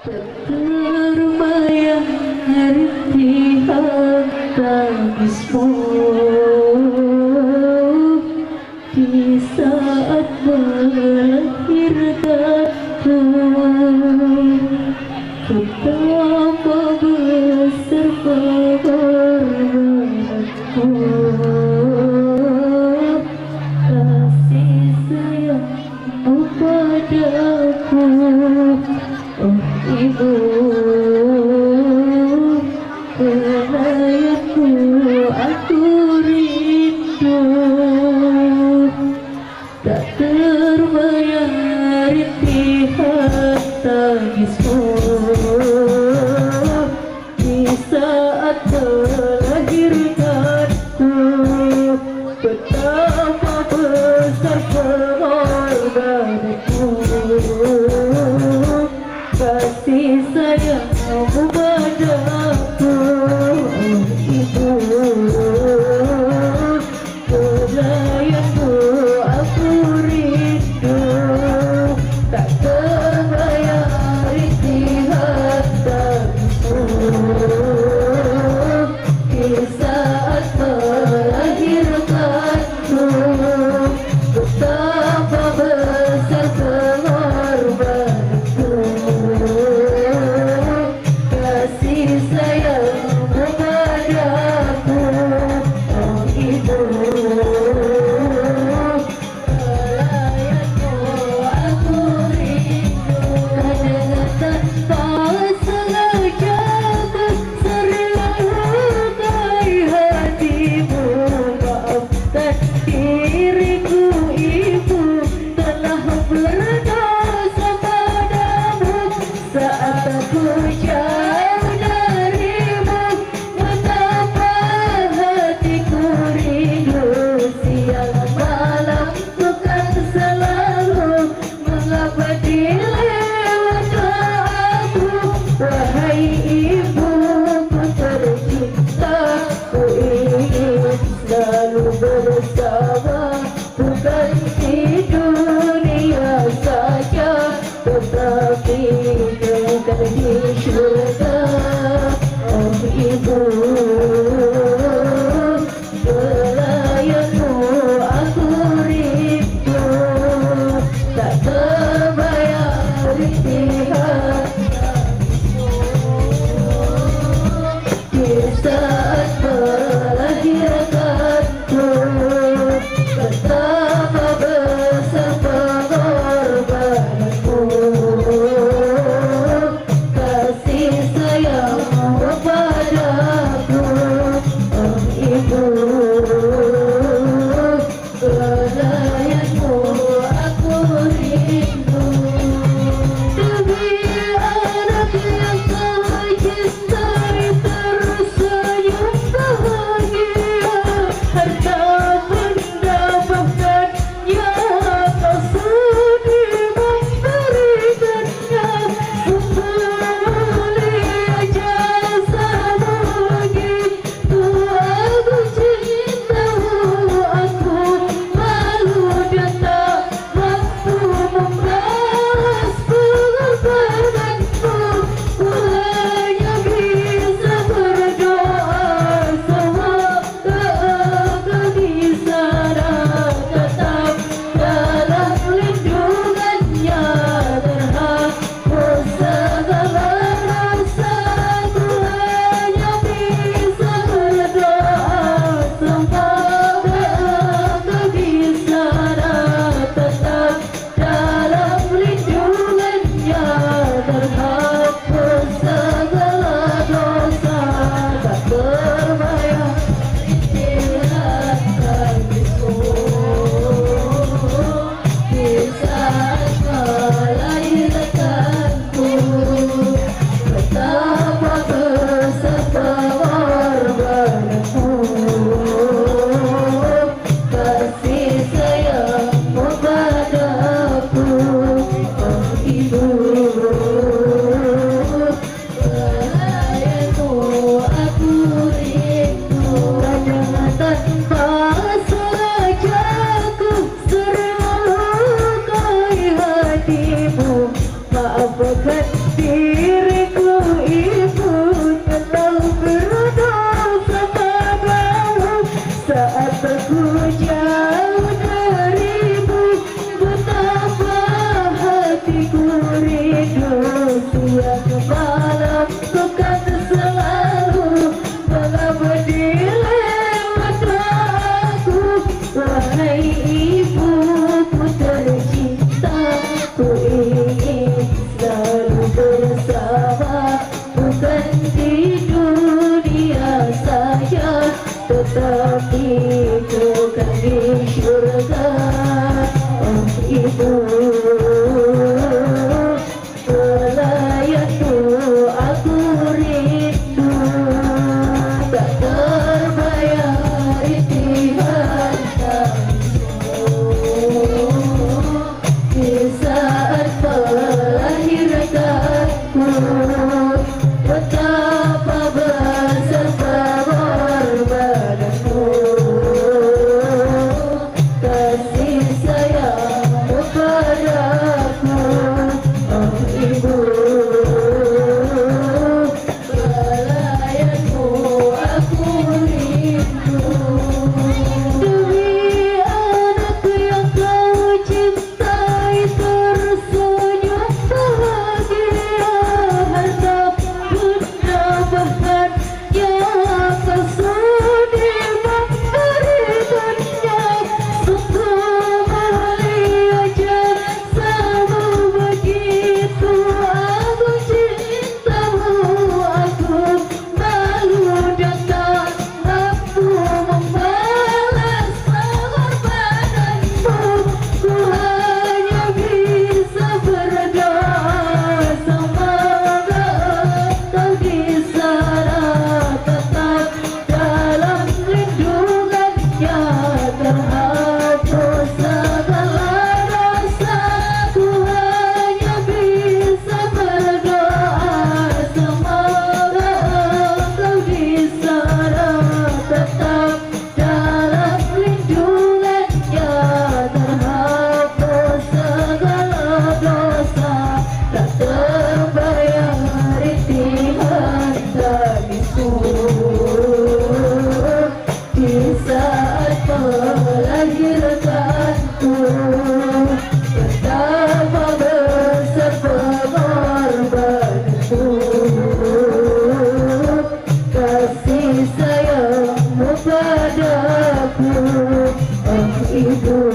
Terbayang hati tangismu di saat melahirkanku. Betapa besar pengorbananku, kasih sayangmu padaku. Oh ibu, pelayanku aku rindu. Tak terbayang rintihan tangismu di saat melahirkanku. Betapa besar pengorbananku, kasih sayangmu padaku. Oh ibu, pelayanku aku rindu. Tak terbayang rintihan tangismu di saat melahirkanku. Betapa besar pengorbananku, kasih sayangmu padaku. Oh ibu, pelayanku aku rindu. Dengan tanpa sengaja besarlah lukai hatimu. Maafkan diriku ibu, telah berdosa padamu saat aku jauh darimu. Betapa hatiku rindu, siang malam bukan selalu mengapa dilewat doaku. Wahai ibu ku tercinta, ku ingin selalu bersama, bukan di dunia saja, tetapi juga di syurga. Oh ibu, pelayanmu aku rindu. Tak terbayang rintihan di saat melahirkanku. Betapa besar pengorbananku, kasih sayangmu padaku. Oh ibu, pelayanmu aku rindu. Demi anak yang kau cintai, tersenyum bahagia. Harta benda bahkannya kau sudi memberikannya. Sungguh mulia jasamu, begitu aku cinta. Aku jauh darimu, betapa hatiku rindu. Tiap malam kau kan selalu mengabdi lewat aku. Wahai ibuku tercinta, ku ingin selalu bersama, bukan di dunia saja, tetapi bukan di surga. Oh ibu, pelayanmu aku rindu, tak terbayar rintihan tanggung. Di saat melahirkanku, betapa besar pengorbananmu. Kasih sayangmu padaku, oh ibu. Pelayanmu aku rindu. Demi anak yang kau cintai, tersenyum bahagia, harta benda bahkan yang kau sudi memberikannya. Sungguh mulia jasamu, begitu aku cintamu. Aku malu dan tak mampu membalas pengorbananmu. Ku hanya bisa berdoa, semoga engkau di sana tetap dalam lindungannya, terhapus segala dosa. Ku hanya bisa berdoa, semoga engkau di sana tetap dalam lindungannya, terhapus segala dosa. Tak terbayar rintihan tangismu di saat melahirkanku. Betapa besar pengorbananmu, kasih sayangmu padaku, oh ibu.